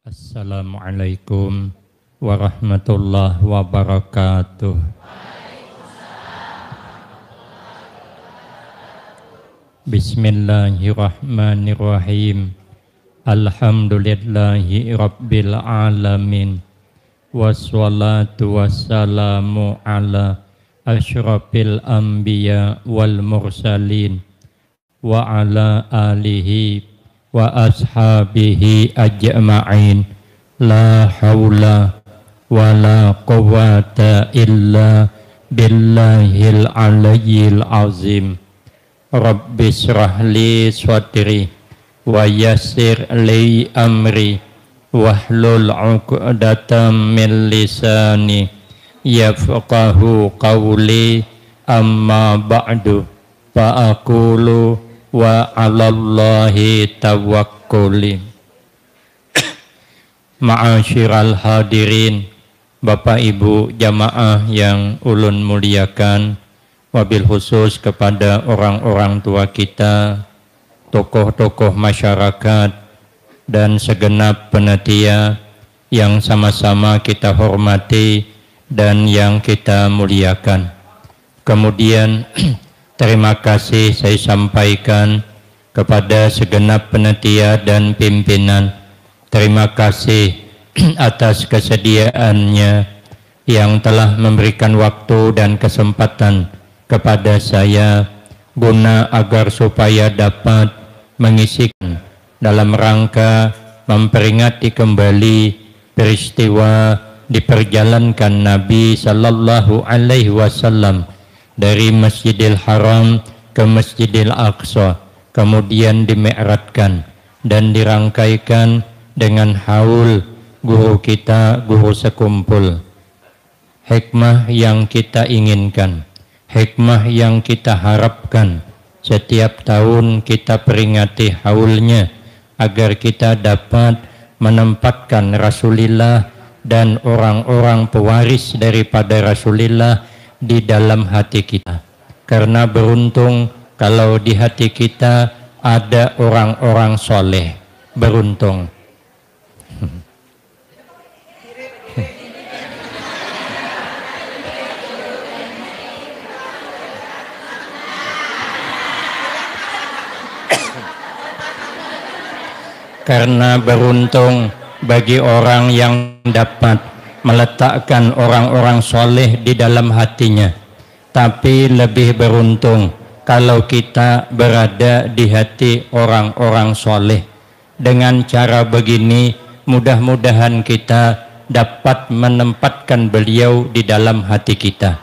Assalamualaikum warahmatullahi wabarakatuh. Bismillahirrahmanirrahim. Alhamdulillahi rabbil alamin. Wassalatu wassalamu ala asyrafil anbiya wal mursalin wa ala alihi wa ashabihi ajma'in. La haula wa la quwwata illa billahil aliyyil azim. Rabbi shrah li sadri wa yassir li amri wahlul 'uqdatam min lisani yafqahu qawli. Amma ba'du fa aqulu wa 'alallahi tawakkuli. Ma'asyiral hadirin, Bapak Ibu jamaah yang ulun muliakan, wabil khusus kepada orang-orang tua kita, tokoh-tokoh masyarakat, dan segenap panitia yang sama-sama kita hormati dan yang kita muliakan. Kemudian terima kasih saya sampaikan kepada segenap panitia dan pimpinan. Terima kasih atas kesediaannya yang telah memberikan waktu dan kesempatan kepada saya guna agar supaya dapat mengisikan dalam rangka memperingati kembali peristiwa diperjalankan Nabi Sallallahu Alaihi Wasallam dari Masjidil Haram ke Masjidil Aqsa, kemudian dimi'rajkan dan dirangkaikan dengan haul guru kita, guru sekumpul. Hikmah yang kita inginkan, hikmah yang kita harapkan, setiap tahun kita peringati haulnya agar kita dapat menempatkan Rasulullah dan orang-orang pewaris daripada Rasulullah di dalam hati kita. Karena beruntung kalau di hati kita ada orang-orang soleh. Beruntung. Karena beruntung bagi orang yang dapat meletakkan orang-orang soleh di dalam hatinya. Tapi lebih beruntung kalau kita berada di hati orang-orang soleh. Dengan cara begini mudah-mudahan kita dapat menempatkan beliau di dalam hati kita.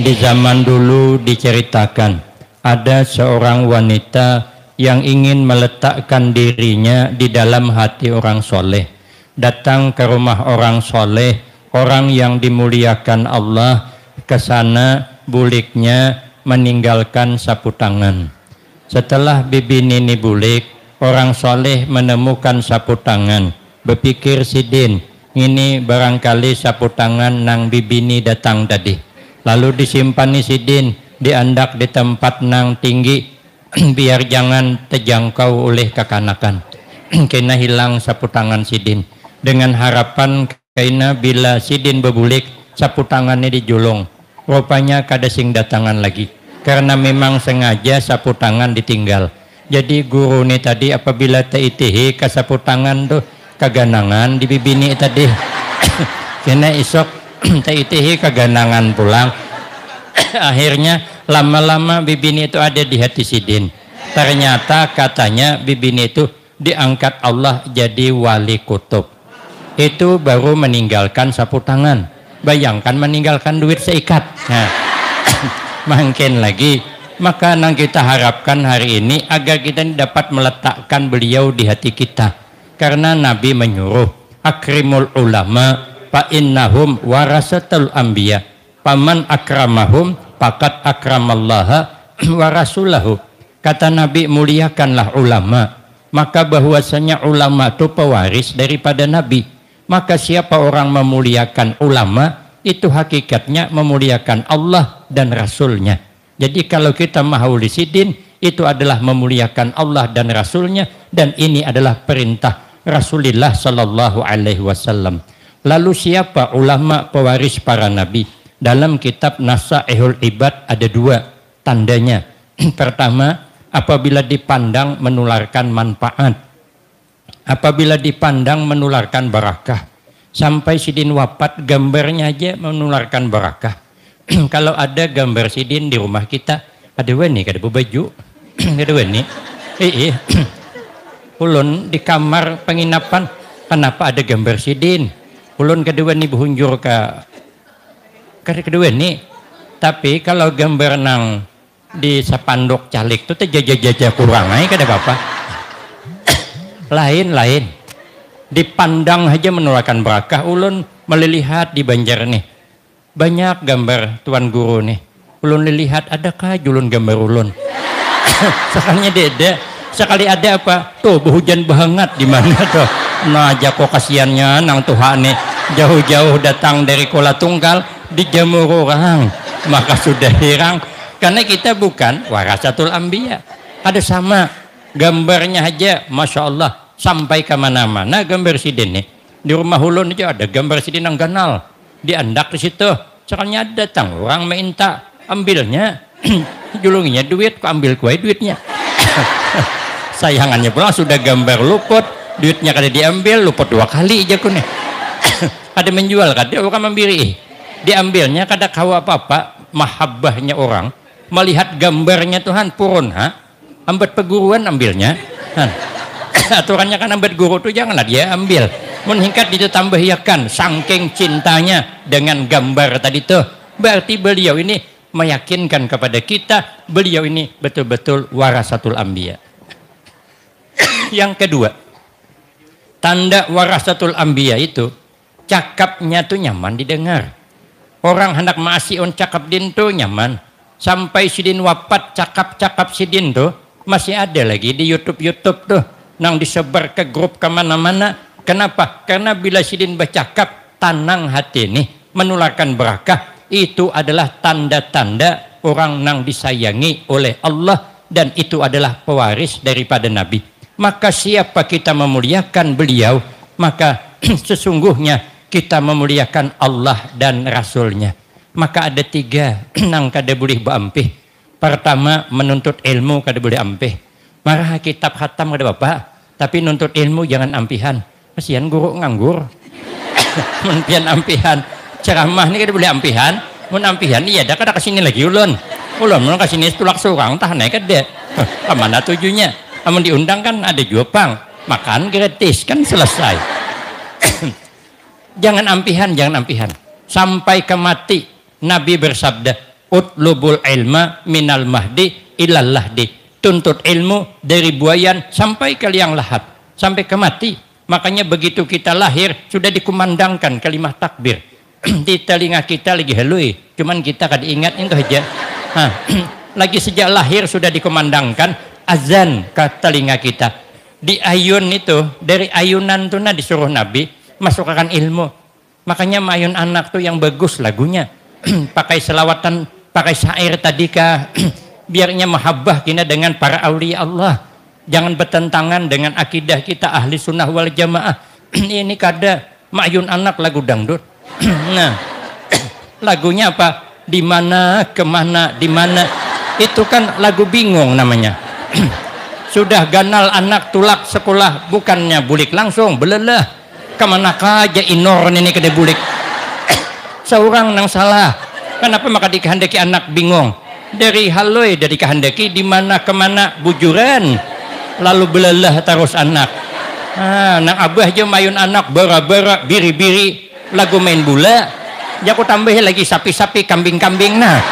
Di zaman dulu diceritakan ada seorang wanita yang ingin meletakkan dirinya di dalam hati orang soleh. Datang ke rumah orang soleh, orang yang dimuliakan Allah, ke sana buliknya meninggalkan sapu tangan. Setelah bibi nini bulik, orang soleh menemukan sapu tangan. Berpikir sidin, ini barangkali sapu tangan nang bibi ni datang tadi. Lalu disimpan ni sidin, diandak di tempat nang tinggi, biar jangan terjangkau oleh kekanakan. Kena hilang sapu tangan sidin. Dengan harapan kena bila sidin berbulik, sapu tangannya dijulung. Rupanya kada sing datangan lagi. Karena memang sengaja sapu tangan ditinggal. Jadi guru ni tadi apabila teitihi ke sapu tangan tuh keganangan di bibini tadi. Kena isok teitihi keganangan pulang. Akhirnya lama-lama bibini itu ada di hati sidin. Ternyata katanya bibini itu diangkat Allah jadi wali kutub. Itu baru meninggalkan sapu tangan. Bayangkan meninggalkan duit seikat. Nah, makin lagi. Maka yang kita harapkan hari ini agar kita dapat meletakkan beliau di hati kita. Karena Nabi menyuruh akrimul ulama fa innahum warasatul anbiya. Paman akramahum faqad akramallaha wa rasulahu. Kata Nabi, muliakanlah ulama. Maka bahwasanya ulama itu pewaris daripada Nabi. Maka siapa orang memuliakan ulama, itu hakikatnya memuliakan Allah dan Rasulnya. Jadi kalau kita mahauli sidin, itu adalah memuliakan Allah dan Rasulnya. Dan ini adalah perintah Rasulullah sallallahu alaihi wasallam. Lalu siapa ulama pewaris para nabi? Dalam kitab Nasaihul Ibad ada dua tandanya. Pertama, apabila dipandang menularkan manfaat. Apabila dipandang menularkan barakah. Sampai sidin wafat gambarnya aja menularkan barakah. Kalau ada gambar sidin di rumah kita, ada wani kada baju. Ada wani. Ulun di kamar penginapan, kenapa ada gambar sidin? Ulun kedua ni berhunjur kedua ni, tapi kalau gambar nang di sepanduk calik tu jaja kurang ay kada apa-apa. Lain dipandang aja menularkan barakah. Ulun melihat di Banjar nih banyak gambar tuan guru nih. Ulun lihat adakah julun gambar ulun? Sekali ada apa? Tuh berhujan banget di mana tuh? Nah, jako kasihannya nang Tuhan nih jauh-jauh datang dari Kuala Tunggal dijemur orang, maka sudah hirang karena kita bukan warasatul anbiya. Ada sama gambarnya aja, masya Allah sampai ke mana-mana gambar sidin nih. Di rumah ulun aja ada gambar sidin yang ganal, diandak di situ. Sekalinya datang orang minta ambilnya, julunginya duit, kok ambil kue duitnya. Sayangannya pulang sudah gambar luput, duitnya kada diambil, luput 2 kali aja kun nih. Ada menjual kada orang membiri, diambilnya kada kawa apa-apa. Mahabbahnya orang melihat gambarnya Tuhan purun ambat peguruan ambilnya. Aturannya kan ambat guru tuh janganlah dia ambil, meningkat itu tambah yakan saking cintanya dengan gambar tadi tuh. Berarti beliau ini meyakinkan kepada kita beliau ini betul-betul warasatul anbiya. Yang kedua, tanda warasatul anbiya itu cakapnya tuh nyaman didengar. Orang hendak maasiun cakap din tuh nyaman. Sampai sidin wafat cakap-cakap sidin tuh masih ada lagi di YouTube tuh nang disebar ke grup kemana-mana. Kenapa? Karena bila sidin bercakap tanang hati nih menularkan barakah. Itu adalah tanda-tanda orang nang disayangi oleh Allah dan itu adalah pewaris daripada Nabi. Maka siapa kita memuliakan beliau, maka sesungguhnya kita memuliakan Allah dan Rasulnya. Maka ada 3 nang kada boleh berampih. Pertama, menuntut ilmu kada boleh ampih. Marah kitab khatam kada apa, tapi nuntut ilmu jangan ampihan. Kasihan guru nganggur. Menpian ampihan. Ceramah ini kada boleh ampihan. Mun ampihan iya dah kada kesini lagi ulun. Ulun kesini tulak surang tah naik kada. Kemana tujunya? Amun diundang kan ada juapang, makan gratis kan selesai. Jangan ampihan. Sampai ke mati Nabi bersabda, utlubul ilma minal mahdi ilal lahdi. Tuntut ilmu dari buayan sampai ke liang lahat, sampai ke mati. Makanya begitu kita lahir sudah dikumandangkan kalimat takbir. Di telinga kita lagi halui, cuman kita kada ingat itu aja. Lagi sejak lahir sudah dikumandangkan azan ke telinga kita. Di ayun itu, dari ayunan tuh disuruh Nabi masukkan ilmu. Makanya mayun anak tuh yang bagus lagunya. Pakai selawatan, pakai syair tadi kah. Biarnya mahabbah kita dengan para aulia Allah. Jangan bertentangan dengan akidah kita ahli sunnah wal jamaah. Ini kada mayun anak lagu dangdut. Nah, lagunya apa? Di mana, kemana, di mana. Itu kan lagu bingung namanya. Sudah ganal anak tulak sekolah, bukannya bulik langsung belelah kemana aja inor ini kada bulik. Seorang nang salah, kenapa maka dikehendaki anak bingung dari haloi dari kehendaki di mana kemana bujuran lalu belelah terus anak. Nang abah aja mayun anak bara-bara biri-biri lagu main bola ya aku tambah lagi sapi-sapi kambing-kambing nah.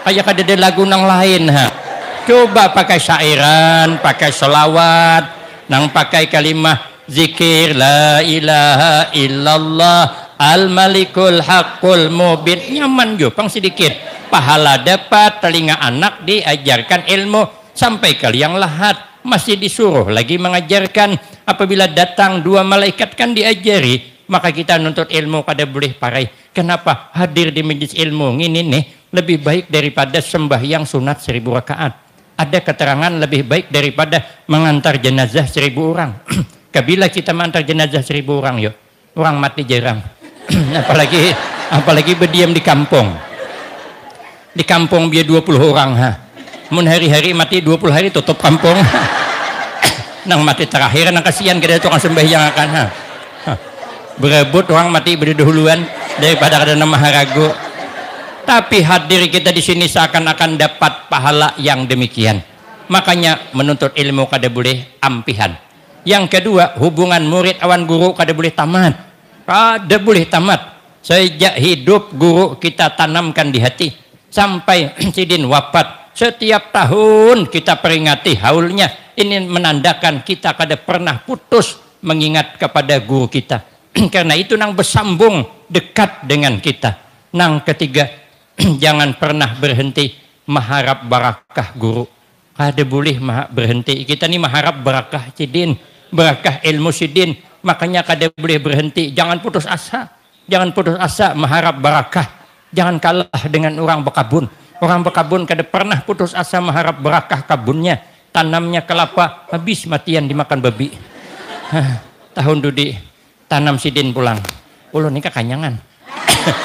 Kayak ada lagu nang lain coba pakai syairan, pakai selawat, nang pakai kalimah zikir la ilaha illallah al malikul haqqul mubin, nyaman jo pang sedikit pahala dapat, telinga anak diajarkan ilmu sampai ke liang lahat masih disuruh lagi mengajarkan. Apabila datang 2 malaikat kan diajari. Maka kita nuntut ilmu kada boleh parai. Kenapa? Hadir di majlis ilmu ini nih lebih baik daripada sembahyang sunat 1000 rakaat. Ada keterangan lebih baik daripada mengantar jenazah 1000 orang. Kabila kita mengantar jenazah 1000 orang yo, orang mati jarang. apalagi berdiam di kampung. Di kampung biar 20 orang ha. Mun hari-hari mati 20 hari tutup kampung. Nang mati terakhir nang kasihan kada tukang sembahyang akan ha. Berebut orang mati berdahuluan daripada kada maharago. Tapi hadir kita di sini seakan-akan dapat pahala yang demikian. Makanya menuntut ilmu kada boleh ampihan. Yang kedua, hubungan murid awan guru kada boleh tamat. Kada boleh tamat. Sejak hidup guru kita tanamkan di hati sampai sidin wafat. Setiap tahun kita peringati haulnya. Ini menandakan kita kada pernah putus mengingat kepada guru kita. Karena itu nang bersambung dekat dengan kita. Nang ketiga, jangan pernah berhenti mengharap barakah guru. Kada boleh berhenti. Kita ni mengharap barakah sidin, barakah ilmu sidin. Makanya kada boleh berhenti. Jangan putus asa. Jangan putus asa mengharap barakah. Jangan kalah dengan orang berkabun. Orang berkabun kada pernah putus asa mengharap barakah kabunnya. Tanamnya kelapa, habis matian dimakan babi. Tahun dudi tanam sidin pulang. Ulo ni kekanyangan.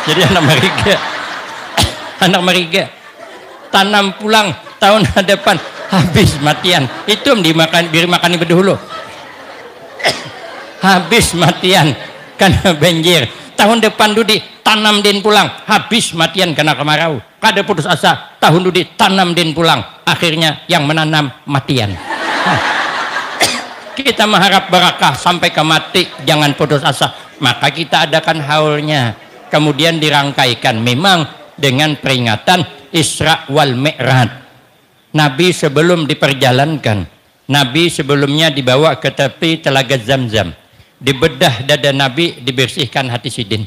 Jadi anak mariga. Anak mariga. Tanam pulang tahun depan habis matian. Itu dimakan bir makan berdahulu. Habis matian karena banjir. Tahun depan dudi tanam din pulang, habis matian karena kemarau. Kada putus asa, tahun dudi tanam din pulang, akhirnya yang menanam matian. Kita mengharap barakah sampai ke mati, jangan putus asa. Maka kita adakan haulnya, kemudian dirangkaikan memang dengan peringatan Isra wal Mi'raj. Nabi sebelum diperjalankan, Nabi sebelumnya dibawa ke tepi telaga Zamzam. Dibedah dada Nabi, dibersihkan hati sidin.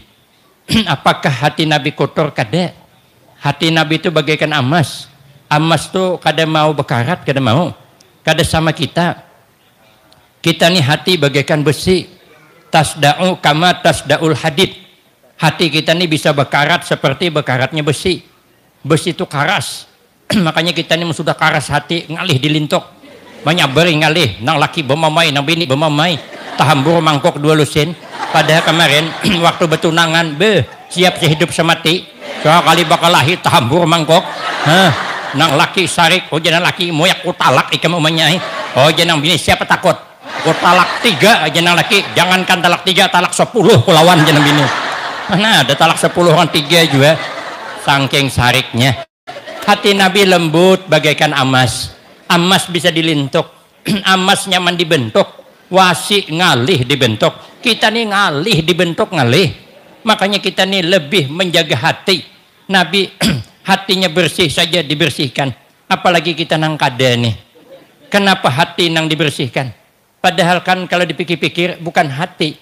Apakah hati Nabi kotor? Kada. Hati Nabi itu bagaikan emas. Emas tuh kada mau bekarat, kada mau. Kada sama kita. Kita nih hati bagaikan besi. Tasda'u kama tasda'ul hadid. Hati kita nih bisa bekarat seperti bekaratnya besi. Besi itu karas. Makanya kita nih sudah karas hati, ngalih dilintok. Banyak beri ngalih, nang laki bemamai, nang bini bemamai. Tahambur mangkok 2 lusin. Padahal kemarin waktu betunangan siap sehidup semati. Sekali bakal lahir tahambur mangkok. Nang laki sarik, oh jangan laki moyak utalak ikam umanya. Oh jangan bini siapa takut. Utalak 3 jangan laki, jangankan talak 3, talak 10 kulawan jangan bini. Nah ada talak 10 orang 3 juga. Saking sariknya. Hati Nabi lembut bagaikan emas. Emas bisa dilintuk. Emas nyaman dibentuk. Wasi ngalih dibentuk. Kita nih ngalih dibentuk ngalih. Makanya kita nih lebih menjaga hati. Nabi hatinya bersih saja dibersihkan. Apalagi kita nang kada nih. Kenapa hati nang dibersihkan? Padahal kan kalau dipikir-pikir bukan hati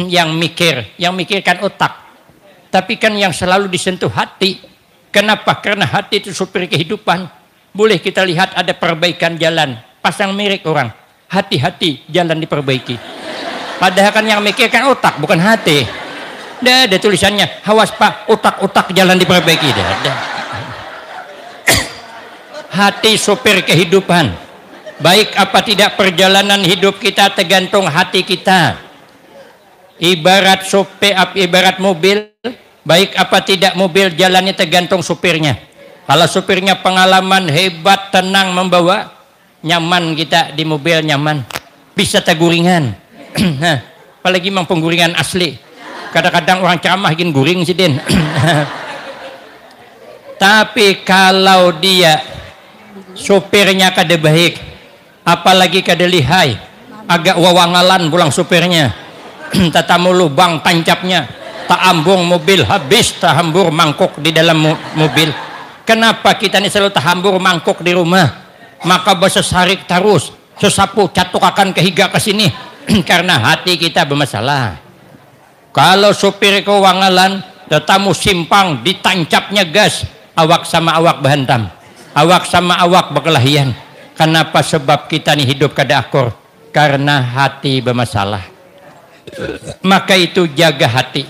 yang mikir, yang mikirkan otak. Tapi kan yang selalu disentuh hati. Kenapa? Karena hati itu supir kehidupan. Boleh kita lihat ada perbaikan jalan. Pasang mirik orang. Hati-hati jalan diperbaiki. Padahal kan yang mikirkan otak bukan hati. Dah ada tulisannya, awas pak, otak-otak jalan diperbaiki. Dah. Hati supir kehidupan. Baik apa tidak perjalanan hidup kita tergantung hati kita. Ibarat supir, ibarat mobil, baik apa tidak mobil jalannya tergantung supirnya. Kalau supirnya pengalaman hebat, tenang membawa, nyaman kita di mobil nyaman, bisa teguringan. Apalagi memang pengguringan asli. Kadang-kadang orang ceramah ingin guring sih din. Tapi kalau dia supirnya kada baik, apalagi kada lihai, agak wawangalan pulang supirnya, tatamu lubang tancapnya, tak ambung mobil habis, tahambur mangkuk di dalam mobil. Kenapa kita ini selalu tahambur mangkuk di rumah? Maka bersesarik terus, sesapu catuk akan kehiga ke sini karena hati kita bermasalah. Kalau supir kewangalan, tetamu simpang ditancapnya gas, awak sama awak berhantam, awak sama awak berkelahian. Kenapa? Sebab kita nih hidup kada akur karena hati bermasalah. Maka itu jaga hati.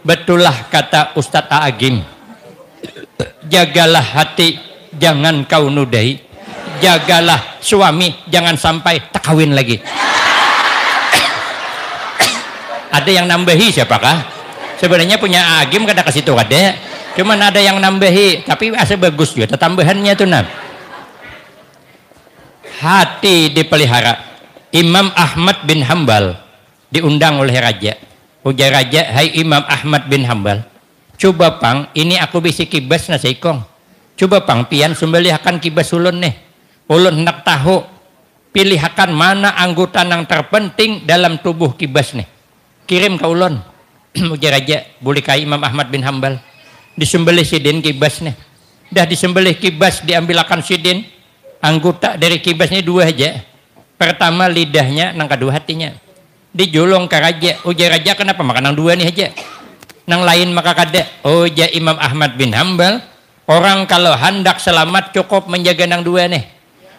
Betullah kata Ustadz A'agim, jagalah hati, jangan kau nudai. Jagalah suami, jangan sampai tak kawin lagi. Ada yang nambahi siapakah? Sebenarnya punya agim kada ke situ ada. Cuman ada yang nambahi, tapi asa bagus juga tambahannya tuh nah. Hati dipelihara. Imam Ahmad bin Hambal diundang oleh raja. Ujar raja, hai Imam Ahmad bin Hambal, coba pang, ini aku bisi kibas na seikong. Coba pang, pian sembelihkan kibas ulun nih. Ulun hendak tahu, pilihkan mana anggota yang terpenting dalam tubuh kibas nih. Kirim ke ulun. Ujar raja, boleh kai Imam Ahmad bin Hambal. Disembelih sidin kibas nih. Dah disembelih kibas, diambilkan sidin. Anggota dari kibas ini dua aja. Pertama lidahnya, nang kedua hatinya. Dijulung ke raja. Ujar raja, kenapa makan nang dua nih aja? Nang lain maka kada. Ujar Imam Ahmad bin Hambal, orang kalau hendak selamat cukup menjaga nang dua nih.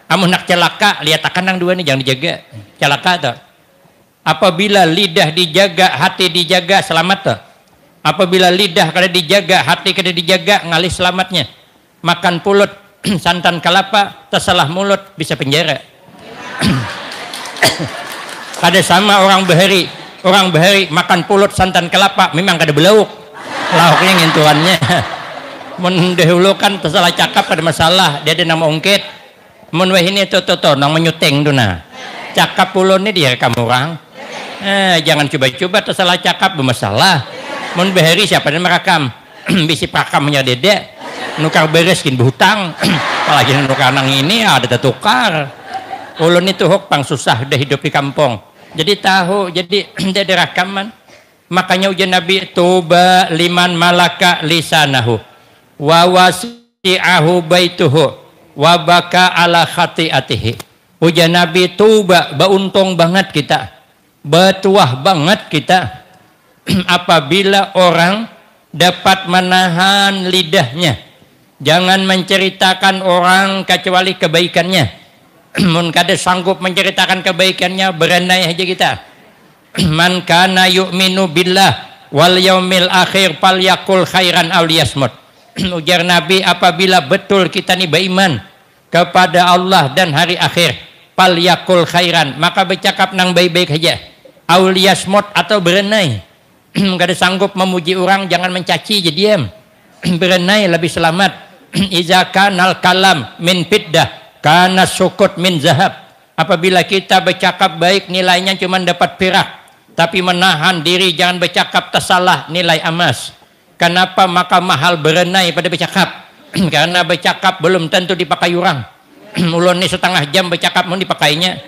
Amun nak celaka, lihat akan nang dua nih, jangan dijaga. Celaka tuh. Apabila lidah dijaga, hati dijaga, selamat tuh. Apabila lidah kada dijaga, hati kada dijaga, ngalih selamatnya. Makan pulut santan kelapa, tersalah mulut, bisa penjara. Kada sama orang bahari makan pulut santan kelapa, memang kada belauk. Lauknya ngintuannya. Mendahulukan tersalah cakap ada masalah, dia ada nama ungkit. Mun weh ini tuh nang menyuteng tuh nah. Cakap pulun ini direkam orang. Jangan coba-coba tersalah cakap bermasalah. Mun bahari siapa yang merekam? Bisi pakamnya dedek. Nukar bereskin berhutang. Apalagi nukar nang ini ada tertukar. Ulun itu pang susah udah hidup di kampung. Jadi tahu, jadi ada rekaman. Makanya ujian Nabi, tuba liman malaka lisanahu wa wasi'ahu baituhu wa baka ala khati'atihi. Ujian Nabi, tuba, beruntung banget kita, bertuah banget kita apabila orang dapat menahan lidahnya. Jangan menceritakan orang kecuali kebaikannya. Mun kada sanggup menceritakan kebaikannya, berenai aja kita. Man kana yu'minu billah wal yaumil akhir falyakul khairan aw liyasmut. Ujar Nabi, apabila betul kita ni beriman kepada Allah dan hari akhir, falyakul khairan, maka bercakap nang baik-baik aja. Aw liyasmut, atau berenai. Kada sanggup memuji orang, jangan mencaci, jadi diam. Berenai lebih selamat. Iza kanal kalam min fiddah kana sukut min zahab. Apabila kita bercakap baik, nilainya cuma dapat perak, tapi menahan diri jangan bercakap tersalah, nilai emas. Kenapa? Maka mahal berenai pada bercakap. Karena bercakap belum tentu dipakai orang. Ulun ni setengah jam bercakap mau dipakainya.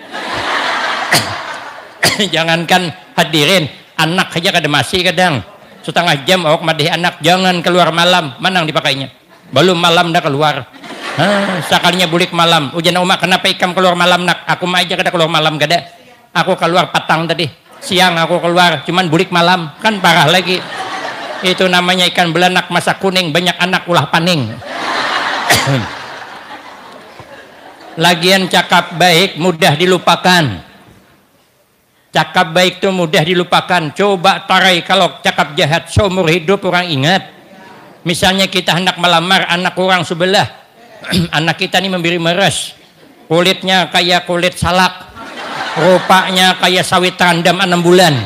Jangankan hadirin, anak aja kada masih kadang setengah jam awak madih anak, jangan keluar malam, manang dipakainya. Belum malam dah keluar. Sekalinya bulik malam. Ujian umak, kenapa ikam keluar malam nak? Aku mah aja kada keluar malam kada. Aku keluar patang tadi. Siang aku keluar, cuman bulik malam. Kan parah lagi. Itu namanya ikan belanak masa kuning, banyak anak ulah paning. Lagian cakap baik mudah dilupakan. Cakap baik itu mudah dilupakan. Coba tarai kalau cakap jahat seumur hidup orang ingat. Misalnya kita hendak melamar anak orang sebelah. Anak kita ini memberi meres. Kulitnya kayak kulit salak. Rupanya kayak sawit randam 6 bulan.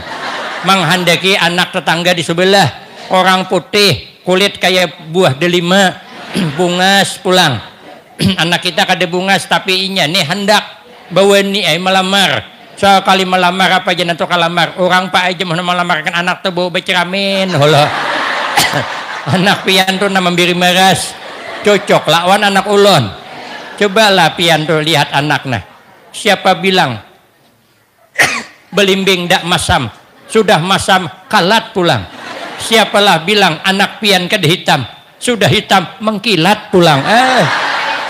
Menghendaki anak tetangga di sebelah. Orang putih, kulit kayak buah delima. Bungas pulang. Anak kita kada bungas, tapi inya nih hendak bawa ni melamar. Sekali melamar apa aja nanti kalamar. Orang pak aja mau melamarkan anak tuh bawa beceramin. Holo. Anak pian tuh nama memberi meras. Cocok lawan anak ulon. Cobalah pian tuh lihat anaknya. Siapa bilang belimbing dak masam, sudah masam kalat pulang. Siapalah bilang anak pian kada hitam, sudah hitam mengkilat pulang.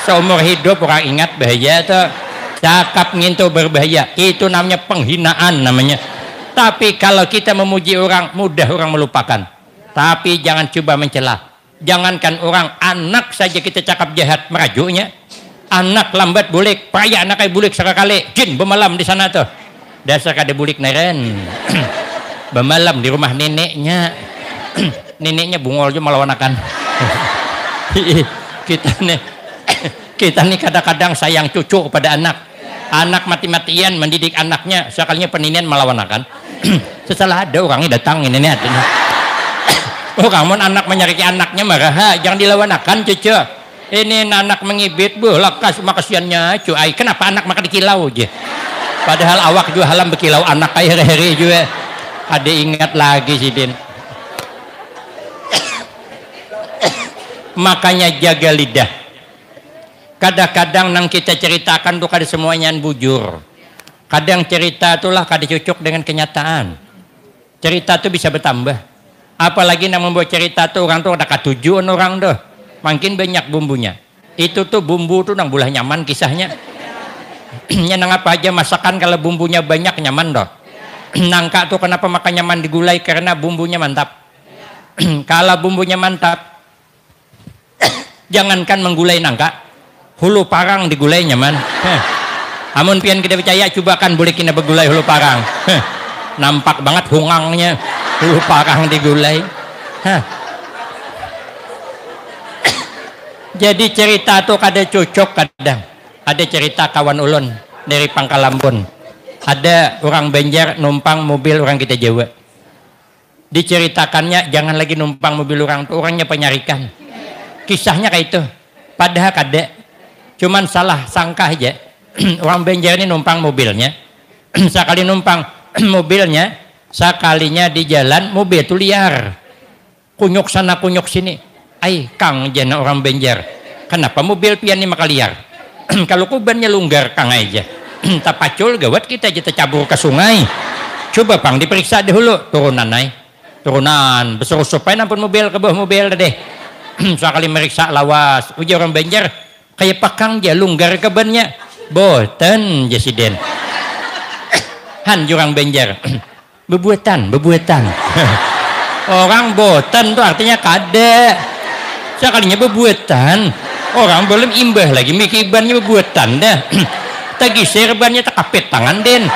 Seumur hidup orang ingat bahaya tuh. Cakap ngintu berbahaya. Itu namanya penghinaan namanya. Tapi kalau kita memuji orang, mudah orang melupakan. Tapi jangan coba mencela. Jangankan orang, anak saja kita cakap jahat merajuknya. Anak lambat bulik, payah anak kayak bulik sekali. Jin bermalam di sana tuh. Dasar kada bulik neren. Bermalam di rumah neneknya. Neneknya bungol juga melawan akan. Kita nih kadang-kadang sayang cucu pada anak. Anak mati-matian mendidik anaknya, sekalinya peninian melawan akan. Setelah ada orangnya datang ini ada. Oh kamu anak menyariki anaknya marah, jangan dilawanakan cucu. Ini anak mengibit, lekas makasiannya cuy. Kenapa anak makan dikilau aja? Padahal awak juga halam berkilau anak air-air juga. Ada ingat lagi sih Din. Makanya jaga lidah. Kadang-kadang nang kita ceritakan tuh kada semuanya bujur. Kadang cerita itulah kada cocok dengan kenyataan. Cerita tuh bisa bertambah. Apalagi nang membuat cerita tuh orang tuh ada katujuan orang tuh. Makin banyak bumbunya. Itu tuh bumbu tuh nang bulah nyaman kisahnya. Nang apa aja masakan kalau bumbunya banyak nyaman doh. Nangka tuh kenapa makan nyaman digulai karena bumbunya mantap. Kalau bumbunya mantap, jangankan menggulai nangka, hulu parang digulai nyaman. Amun pian kita percaya coba kan boleh kita bergulai hulu parang. Nampak banget hungangnya hulu parang digulai. Jadi cerita tuh kada cocok kadang. Ada cerita kawan ulun dari Pangkalambon. Ada orang Banjar numpang mobil orang kita Jawa. Diceritakannya jangan lagi numpang mobil orang tuh, orangnya penyarikan. Kisahnya kayak itu. Padahal kada. Cuman salah sangka aja. Orang Banjar ini numpang mobilnya. Sekali numpang mobilnya, sekalinya di jalan mobil itu liar. Kunyuk sana kunyuk sini. Ai Kang jana orang Banjar. Kenapa mobil pian ini maka liar? Kalau kubannya longgar Kang aja. Tak pacul gawat kita aja tercabur ke sungai. Coba Pang diperiksa dahulu turunan naik. Turunan besar supaya nampun mobil ke bawah mobil deh. Sekali meriksa lawas. Ujar orang Banjar kayak pakang aja longgar ke bannya. Boten Jesiden. Han orang Banjar. Bebuatan. Orang boten tuh artinya kada. Sekalinya bebuatan. Orang belum imbah lagi mikir bannya bebuatan dah. Tagi serbannya tak kapit tangan Den.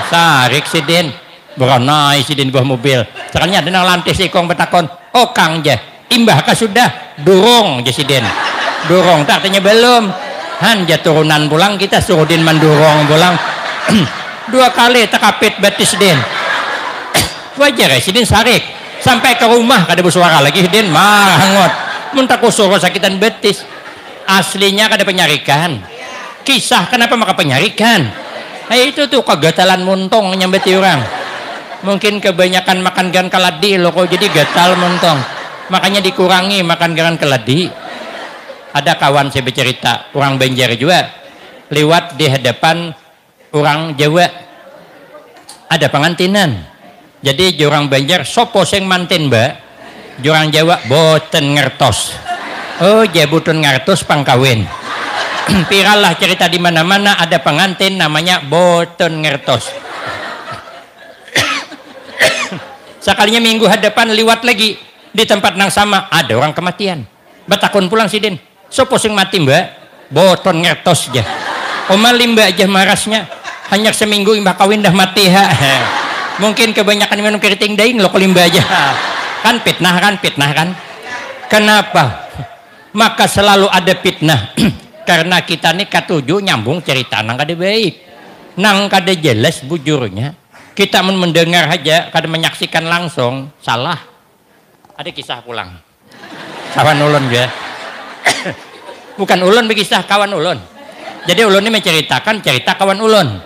Sarik si Den. Beranai si Den bawah mobil. Sekalinya ada nang lantai si kong betakon. Oh Kang ja. Imbah kah sudah? Dorong ja si Den. Dorong tak artinya belum. Han ja turunan pulang kita suruh Den mendorong pulang. 2 kali tak kapit batis Den. Wajar ya si Den sarik. Sampai ke rumah kada bersuara lagi si Den marah ngot. Mun tak suruh sakitan betis. Aslinya kada penyarikan. Kisah kenapa maka penyarikan? Itu tuh kegatalan muntong nyambeti orang. Mungkin kebanyakan makan gan keladi loh kok jadi gatal muntong. Makanya dikurangi makan gan keladi. Ada kawan saya bercerita orang Banjar juga lewat di hadapan orang Jawa. Ada pengantinan. Jadi orang Banjar sopo sing mantin mbak. Orang Jawa boten ngertos. Oh jabutun ngertos pangkawin. Viral lah cerita di mana-mana ada pengantin namanya boten ngertos. Sekalinya minggu hadapan liwat lagi di tempat nang sama ada orang kematian. Betakun pulang si Den. Sopo sing mati mbak? Boten ngertos aja. Omalim mbak aja marasnya. Hanya seminggu imbah kawin dah mati ha. Mungkin kebanyakan minum keriting daing lo kolimba aja. Kan fitnah kan? Kenapa? Maka selalu ada fitnah. Karena kita nih katuju nyambung cerita nang kada baik, nang kada jelas bujurnya. Kita mendengar aja, kada menyaksikan langsung salah. Ada kisah pulang. Kawan ulun ya. Bukan ulun berkisah kawan ulun. Jadi ulun ini menceritakan cerita kawan ulun.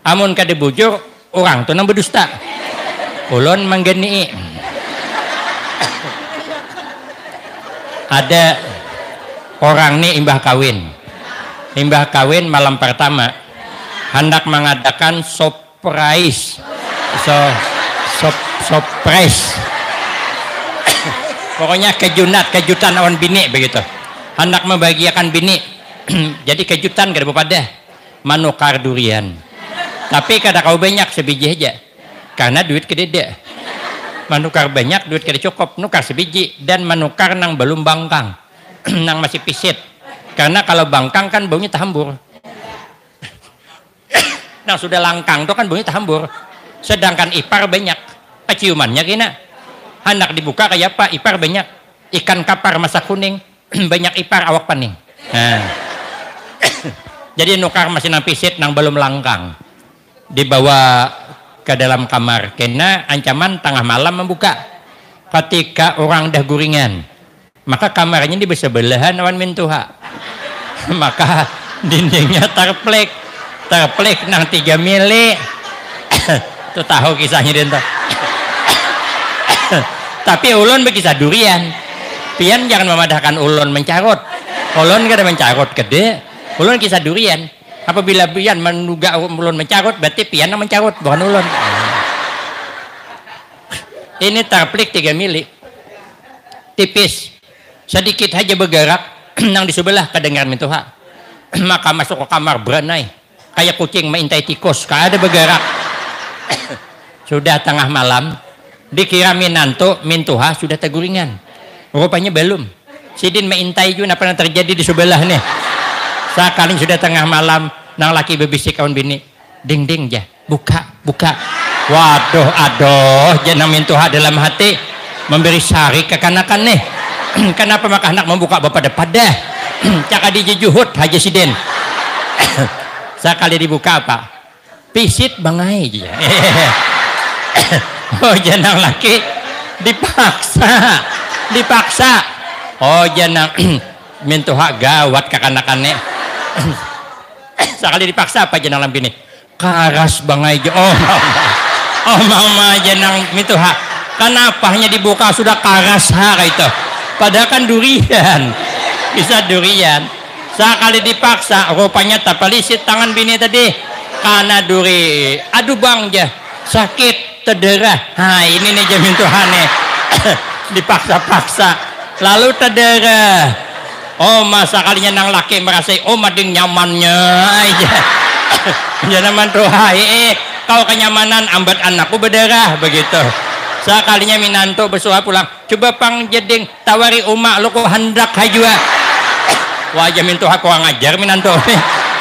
Amun kada bujur orang tuh nang berdusta. Ulun menggeni. Ada orang nih imbah kawin malam pertama hendak mengadakan surprise pokoknya kejutan awan bini begitu, hendak membahagiakan bini. Jadi kejutan kada pada manukar durian, tapi kada kau banyak sebiji aja karena duit kedede. Manukar banyak duit kada cukup, nukar sebiji dan manukar nang belum bangkang. Nang masih pisit, karena kalau bangkang kan baunya tahambur. Nang sudah langkang tuh kan baunya tahambur. Sedangkan ipar banyak ciumannya kena hendak dibuka kayak apa, ipar banyak ikan kapar masa kuning. Banyak ipar awak paning. Jadi nukar masih nang pisit nang belum langkang dibawa ke dalam kamar karena ancaman tengah malam membuka. Ketika orang dah guringan, maka kamarnya di bersebelahan awan mintuha. Maka dindingnya terplek nang 3 mili. Tuh tahu kisahnya den. Tapi ulun berkisah durian. Pian jangan memadahkan ulun mencarut. Ulun kada mencarut gede. Ulun kisah durian. Apabila pian menduga ulun mencarut, berarti pian yang mencarut, bukan ulun. Ini terplik 3 mili. Tipis. Sedikit aja bergerak, nang di sebelah kedengaran mintuha. Maka masuk ke kamar beranai. Kayak kucing mengintai tikus, kada bergerak. Sudah tengah malam, dikira minanto, mintuha sudah teguringan. Rupanya belum. Sidin mengintai juga apa yang terjadi di sebelah nih. Sekali sudah tengah malam, nang laki bebisik kawan bini. Ding ding jah, buka. Waduh, aduh, jangan mintuha dalam hati memberi sari kekanakan nih. Kenapa maka anak membuka bapak pada? Caka dijuhut haji Sidin. Sekali dibuka apa? Pisit bangai aja. Oh janang laki dipaksa. Oh janang mintuha gawat kekanakannya. Sekali dipaksa apa janang lampi ini? Karas bangai aja. Oh mama janang mintuha. Kenapa hanya dibuka sudah karas itu? Padahal kan durian, bisa durian. Sekali dipaksa, rupanya tapalisit tangan bini tadi karena duri. Aduh bang jah, sakit, tedera. Nah ini nih jamin Tuhan nih. Dipaksa-paksa, lalu tedera. Oh masa kalinya nang laki merasa mading nyamannya aja. Jangan Tuhan, kau kenyamanan ambat anakku berdarah begitu. Sekalinya minanto bersuah pulang, coba pang jeding tawari umak lo kok hendak hajua. Wajah mintu aku ngajar minanto.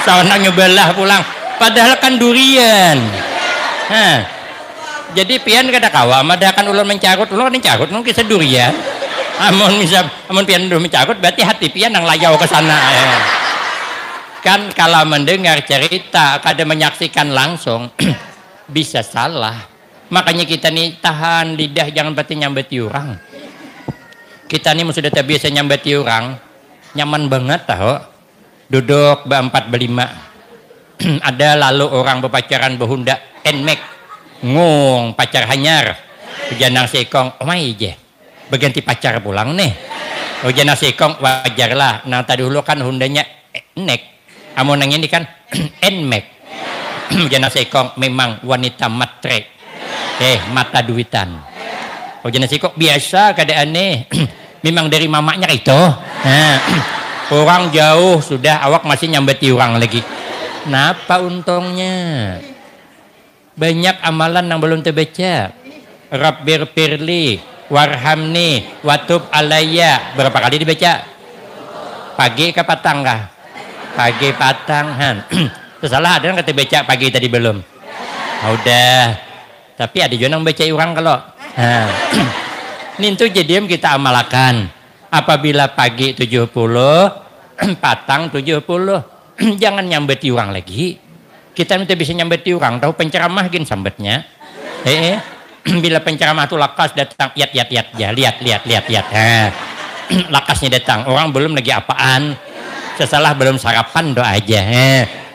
Sawana nyobalah pulang, padahal kan durian. Jadi pian kada kawa madakan ulun mencarut, ulun ulun kisah durian. Amun pian dulu mencarut berarti hati pian yang layau ke sana. Kan kalau mendengar cerita kada menyaksikan langsung bisa salah. Makanya kita nih tahan lidah jangan berarti nyambeti orang. Kita nih sudah terbiasa nyambeti orang, nyaman banget tahu. Duduk berempat berlima. Ada lalu orang berpacaran berhunda enmek ngung pacar hanyar. Janang sekong omai je. Berganti pacar pulang nih. Oh janang sekong wajar lah. Nah tadi dulu kan hundanya enek. Amun nang ini kan enmek. Janang sekong memang wanita matre. Mata duitan. Oh jenis kok biasa keadaannya. Memang dari mamanya itu. Orang jauh sudah awak masih nyambeti orang lagi. Napa untungnya? Banyak amalan yang belum terbaca. Rabbir firli warhamni watub alayya. Berapa kali dibaca? Pagi ke patang kah? Pagi patang. Salah ada yang kata baca pagi tadi belum. Udah. Tapi ada juga yang baca orang kalau ini itu jadi kita amalkan. Apabila pagi 70 patang 70 jangan nyambeti orang lagi. Kita minta bisa nyambeti orang tahu penceramah gin sambetnya. Bila penceramah itu lakas datang ya lihat. Lakasnya datang orang belum lagi apaan. Sesalah belum sarapan doa aja.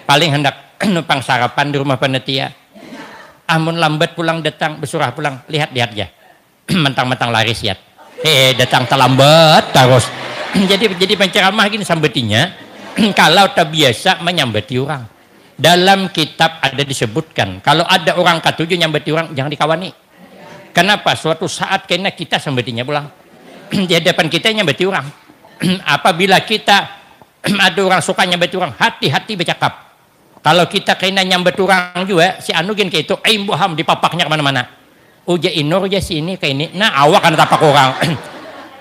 Paling hendak numpang sarapan di rumah panitia. Amun lambat pulang datang bersurah pulang lihat ya mentang-mentang laris ya datang terlambat terus jadi penceramah gini sambetinya kalau tak biasa menyambeti orang dalam kitab ada disebutkan kalau ada orang ketujuh nyambeti orang jangan dikawani. Kenapa? Suatu saat kena kita sambetinya pulang di hadapan kita nyambeti orang. Apabila kita ada orang suka nyambeti orang hati-hati bercakap. Kalau kita kena nyambet orang juga, si anu gin kayak itu, buham dipapaknya kemana-mana. Uja inor uja sini kayak ini, nah awak kan tapak orang.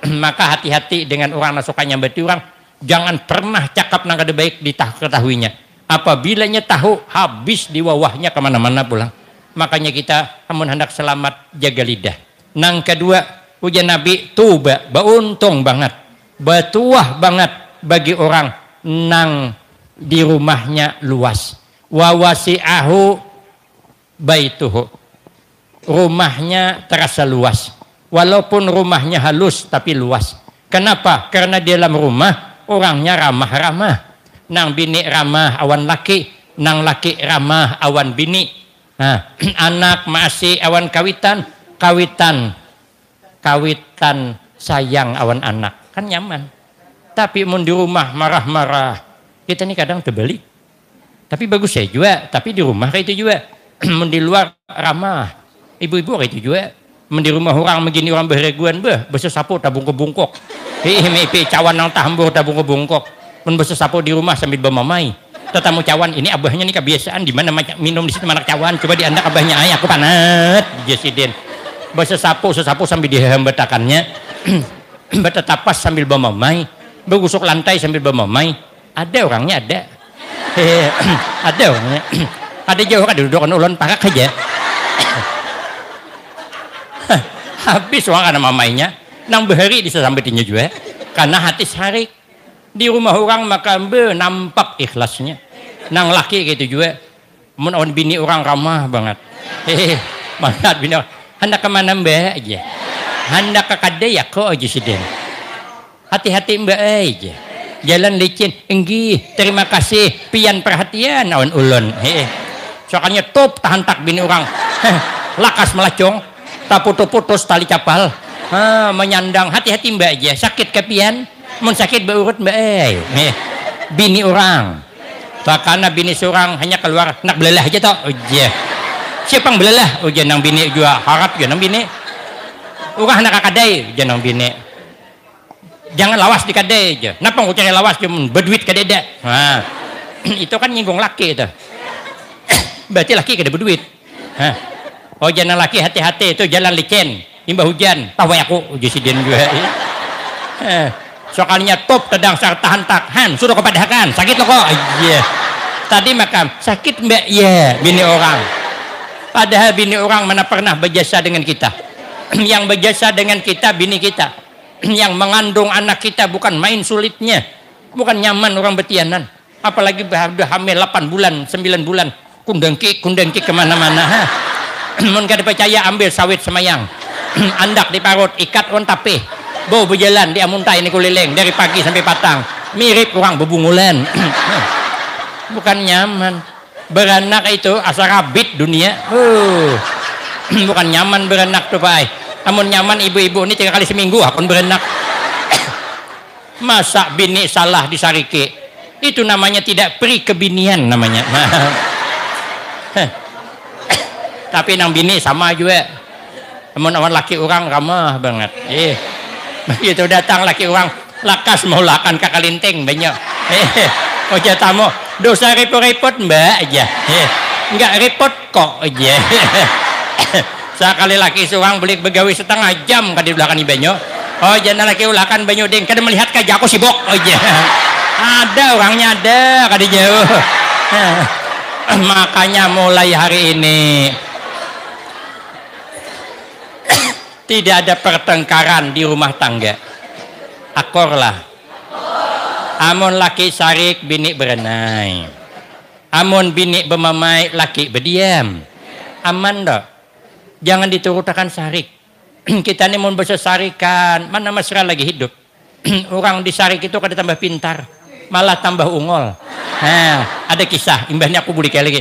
Maka hati-hati dengan orang yang suka nyambet orang, jangan pernah cakap nang kada baik diketahuinya. Apabila nya tahu habis di wawahnya kemana-mana pulang. Makanya kita amun hendak selamat jaga lidah. Nang kedua, uja Nabi tuba, bauntung banget, batuah banget bagi orang nang di rumahnya luas. Wa wasi'ahu baituhu. rumahnya terasa luas. Walaupun rumahnya halus tapi luas. Kenapa? Karena di dalam rumah orangnya ramah-ramah. Nang bini ramah awan laki, nang laki ramah awan bini. Nah, anak masih awan kawitan, kawitan sayang awan anak. Kan nyaman. Tapi mun di rumah marah-marah, kita ini kadang terbalik. Tapi bagus saya juga, tapi di rumah kayak itu juga. Mun di luar ramah. Ibu-ibu kayak itu juga. Mun di rumah orang begini orang berreguan besa sapu tabung kebungkok. Mepe cawan nang tahambur tabung kebungkok. Mun besa sapu di rumah sambil bermamai. Tetamu cawan ini abahnya nih kebiasaan di mana minum di situ manak cawan. Coba di anda abahnya ay aku panat. Jesiden. Besa sapu sambil dihembetakannya. Bertetapas sambil bermamai. Bergusuk lantai sambil bermamai. Ada orangnya ada. Ada orangnya. Ada jauh kan dudukan ulun parak aja. Habis uang karena mamainya. Nang behari disambetinya juga. Karena hati sarik. Di rumah orang maka nampak ikhlasnya. Nang laki gitu juga. Mun on bini orang ramah banget. Mangat bini orang. Hendak kemana mbak aja. Hendak ke kadai ya kok aja siden. Hati-hati mbak aja. Jalan licin. Enggih. Terima kasih. Pian perhatian awan ulun. Soalnya top tahan tak bini orang. Lakas melacong. Tak putus-putus tali capal. Menyandang. Hati-hati mbak aja. Sakit kepian. Mun sakit berurut mbak bini orang. Karena bini seorang hanya keluar nak belelah aja toh. Siapa yang belelah? Nang bini juga harap ya nang bini. Urang nak kadai nang bini. Jangan lawas di kadai aja. Napa ngau cari lawas cuma berduit kadai dah. Itu kan nyinggung laki itu. Berarti laki kada berduit. Jangan laki hati-hati itu jalan licin. Imbah hujan. Tahu aku jesiden juga. Soalnya top tedang tahan takhan sudah kepadahkan sakit lo kok tadi makam sakit mbak bini orang padahal bini orang mana pernah berjasa dengan kita. Yang berjasa dengan kita bini kita yang mengandung anak kita bukan main sulitnya, bukan nyaman orang betianan, apalagi sudah hamil 8 bulan 9 bulan kundengki kemana-mana. Mun kada percaya ambil sawit semayang andak di parut ikat on tapih bau berjalan di amuntai ini kuliling dari pagi sampai patang mirip orang bebungulan. Bukan nyaman beranak itu asa rabit dunia. Bukan nyaman beranak tuh pak. Namun nyaman ibu-ibu ini 3 kali seminggu akun beranak. Masa bini salah disariki itu namanya tidak pri kebinian namanya. Tapi nang bini sama juga. Namun awan laki orang ramah banget. Begitu datang laki orang lakas mau lakan kakalinting banyak. Oja tamu dosa repot-repot mbak aja. Enggak repot kok aja. Sekali laki seorang beli begawi setengah jam kan di belakang banyak. Jangan laki ulakan banyak ding. Kada melihat kaja aku sibuk aja. Ada orangnya ada kada jauh. Makanya mulai hari ini tidak ada pertengkaran di rumah tangga. Akorlah. Amun laki sarik bini berenai. Amun bini bermamai laki berdiam. Aman dok. Jangan diturutakan sarik. Kita ini mau bersesarikan. Mana mesra lagi hidup. Orang disarik itu kada tambah pintar. Malah tambah ungol. Ada kisah. Imbahnya aku buli kayak lagi.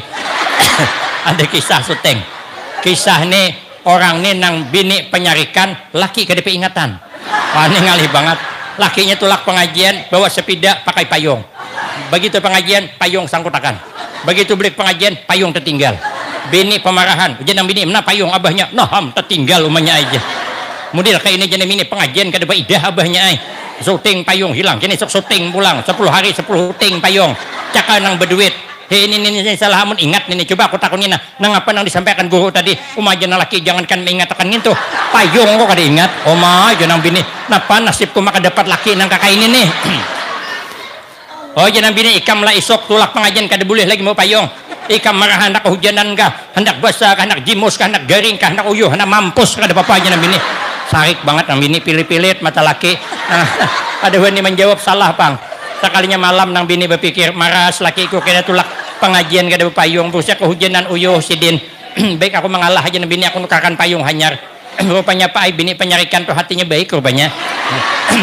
Ada kisah syuting. Kisah nih. Orang ini nang bini penyarikan laki kada peingatan. Wah ini ngalih banget. Lakinya tulak pengajian bawa sepeda pakai payung. Begitu pengajian payung sangkutakan. Begitu beli pengajian payung tertinggal. Bini pemarahan. Jenang bini mana payung abahnya. Noham tertinggal umanya aja. Kemudian kayak ini jenang bini pengajian kada baidah abahnya ay. Syuting payung hilang. Kini syuting pulang 10 hari 10 syuting payung. Caka nang berduit. Ini salah amun ingat nih coba aku takunin nang apa nang disampaikan guru tadi umajan laki jangankan mengingatkan gitu payung kok kada ingat jangan bini napa nasibku maka dapat laki nang kakak ini nih. Jangan bini ikam lah isok tulak pengajian kada boleh lagi mau payung ikam marah hendak kehujanan kah hendak basah kah hendak jimus kah hendak garing kah hendak uyuh hendak mampus kada apa-apa jangan bini sarik banget nang bini pilih-pilih mata laki. Ada wani menjawab salah pang. Sekalinya malam nang bini berpikir maras lakiku kena tulak pengajian kada payung busnya kehujanan uyuh sidin baik aku mengalah aja bini aku nukarkan payung hanyar. Rupanya Pak Ai bini penyarikan tuh hatinya baik rupanya.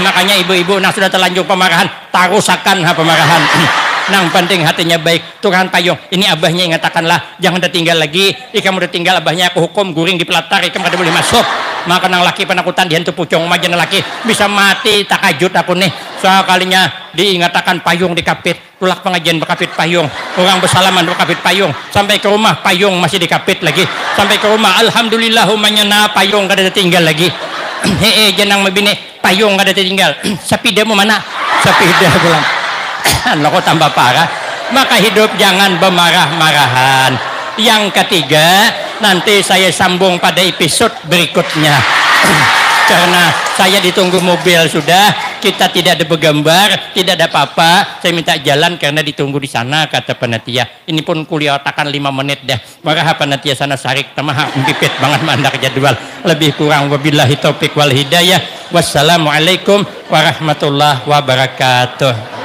Makanya ibu-ibu nah sudah terlanjur pemarahan, tarusakan pemarahan. Nang penting hatinya baik, tukaran payung. Ini abahnya ingatakanlah, jangan ditinggal lagi. Ikam udah tinggal abahnya aku hukum guring di pelatar, ikam kada boleh masuk. Maka nang laki penakutan dihantu pucung majan laki bisa mati takajut aku nih. Sekalinya diingatakan payung dikapit, tulak pengajian berkapit payung, orang bersalaman berkapit payung, sampai ke rumah payung masih dikapit lagi, sampai ke rumah alhamdulillah humanya payung kada ditinggal lagi. Jenang mebini payung kada ditinggal. Sepida mu mana? Sepida pulang. Lo kok tambah parah. Maka hidup jangan bermarah-marahan. Yang ketiga, nanti saya sambung pada episode berikutnya. Karena saya ditunggu mobil sudah, kita tidak ada bergambar, tidak ada apa-apa. Saya minta jalan karena ditunggu di sana, kata panitia. Ini pun kuliah otakan 5 menit dah. Maka panitia sana sarik tamah pipit banget mandak jadwal. Lebih kurang wabillahi taufik wal hidayah. Wassalamualaikum warahmatullahi wabarakatuh.